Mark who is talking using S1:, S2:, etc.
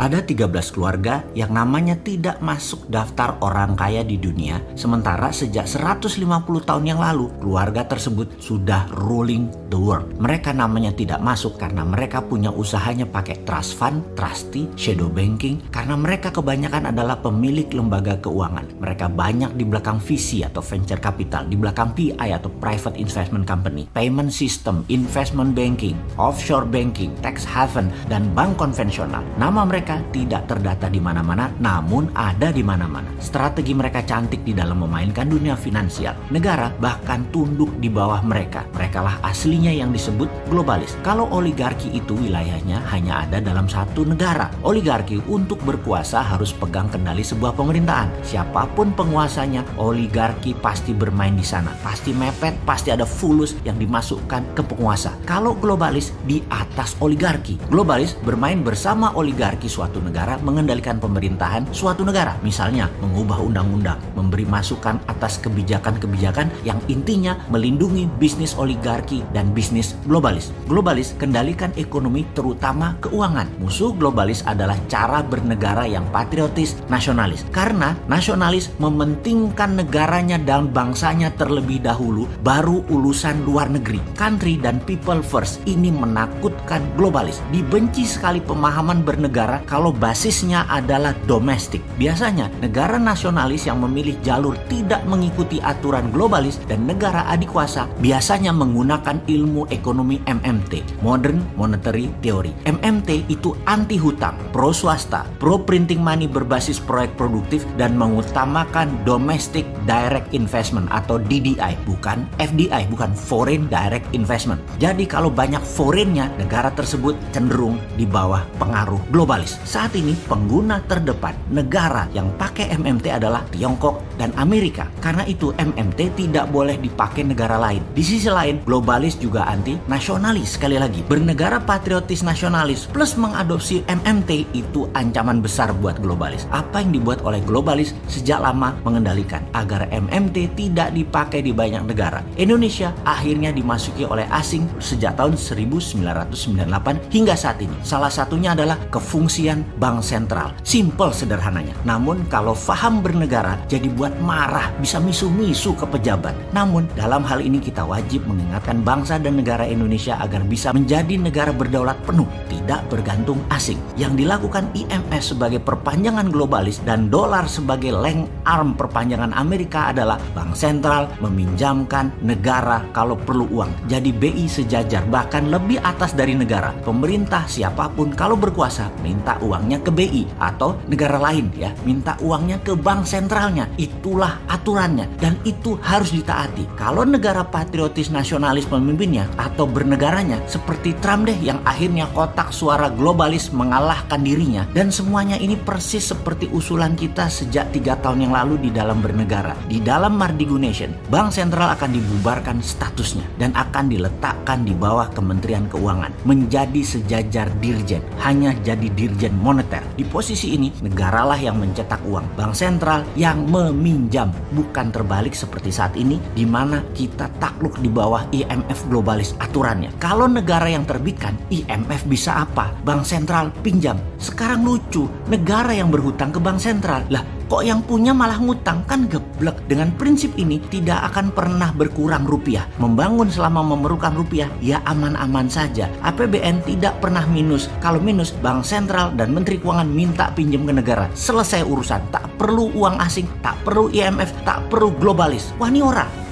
S1: Ada 13 keluarga yang namanya tidak masuk daftar orang kaya di dunia, sementara sejak 150 tahun yang lalu, keluarga tersebut sudah ruling the world. Mereka namanya tidak masuk karena mereka punya usahanya pakai trust fund, trustee, shadow banking, karena mereka kebanyakan adalah pemilik lembaga keuangan. Mereka banyak di belakang VC atau venture capital, di belakang PI atau private investment company, payment system, investment banking, offshore banking, tax haven, dan bank konvensional. Nama mereka tidak terdata di mana-mana, namun ada di mana-mana. Strategi mereka cantik di dalam memainkan dunia finansial. Negara bahkan tunduk di bawah mereka. Merekalah aslinya yang disebut globalis. Kalau oligarki itu wilayahnya hanya ada dalam satu negara. Oligarki untuk berkuasa harus pegang kendali sebuah pemerintahan. Siapapun penguasanya, oligarki pasti bermain di sana. Pasti mepet, pasti ada fulus yang dimasukkan ke penguasa. Kalau globalis di atas oligarki. Globalis bermain bersama oligarki suatu negara, mengendalikan pemerintahan suatu negara. Misalnya, mengubah undang-undang, memberi masukan atas kebijakan-kebijakan yang intinya melindungi bisnis oligarki dan bisnis globalis. Globalis kendalikan ekonomi terutama keuangan. Musuh globalis adalah cara bernegara yang patriotis, nasionalis. Karena nasionalis mementingkan negaranya dan bangsanya terlebih dahulu, baru urusan luar negeri. Country dan people first ini menakutkan globalis. Dibenci sekali pemahaman bernegara kalau basisnya adalah domestik. Biasanya negara nasionalis yang memilih jalur tidak mengikuti aturan globalis dan negara adikuasa biasanya menggunakan ilmu ekonomi MMT, Modern Monetary Theory. MMT itu anti hutang, pro swasta, pro printing money berbasis proyek produktif, dan mengutamakan domestic direct investment atau DDI, bukan FDI, bukan foreign direct investment. Jadi kalau banyak foreignnya, negara tersebut cenderung di bawah pengaruh globalis. Saat ini pengguna terdepan negara yang pakai MMT adalah Tiongkok dan Amerika. Karena itu MMT tidak boleh dipakai negara lain. Di sisi lain, globalis juga anti nasionalis. Sekali lagi, bernegara patriotis nasionalis plus mengadopsi MMT itu ancaman besar buat globalis. Apa yang dibuat oleh globalis sejak lama mengendalikan agar MMT tidak dipakai di banyak negara. Indonesia akhirnya dimasuki oleh asing sejak tahun 1998 hingga saat ini. Salah satunya adalah kefungsian bank sentral. Simple sederhananya. Namun kalau paham bernegara jadi buat marah, bisa misu-misu ke pejabat. Namun dalam hal ini kita wajib mengingatkan bangsa dan negara Indonesia agar bisa menjadi negara berdaulat penuh, tidak bergantung asing. Yang dilakukan IMF sebagai perpanjangan globalis dan dolar sebagai leng arm perpanjangan Amerika adalah bank sentral meminjamkan negara kalau perlu uang. Jadi BI sejajar, bahkan lebih atas dari negara. Pemerintah siapapun kalau berkuasa minta uangnya ke BI atau negara lain ya, minta uangnya ke bank sentralnya. Itulah aturannya dan itu harus ditaati. Kalau negara patriotis nasionalis pemimpinnya atau bernegaranya seperti Trump deh yang akhirnya kotak suara globalis mengalahkan dirinya, dan semuanya ini persis seperti usulan kita sejak 3 tahun yang lalu di dalam bernegara. Di dalam Mardigu Nation, bank sentral akan dibubarkan statusnya dan akan diletakkan di bawah Kementerian Keuangan, menjadi sejajar dirjen, hanya jadi dirjen moneter. Di posisi ini, negaralah yang mencetak uang, bank sentral yang meminjam, bukan terbalik seperti saat ini di mana kita takluk di bawah IMF globalis aturannya. Kalau negara yang terbitkan, IMF bisa apa? Bank sentral pinjam. Sekarang lucu, negara yang berhutang ke bank sentral. Lah, kok yang punya malah ngutang? Kan geblek. Dengan prinsip ini tidak akan pernah berkurang rupiah. Membangun selama memerlukan rupiah ya aman-aman saja. APBN tidak pernah minus. Kalau minus, bank sentral dan menteri keuangan minta pinjam ke negara. Selesai urusan. Tak perlu uang asing, tak perlu IMF, tak perlu globalis. Wah, ini ora.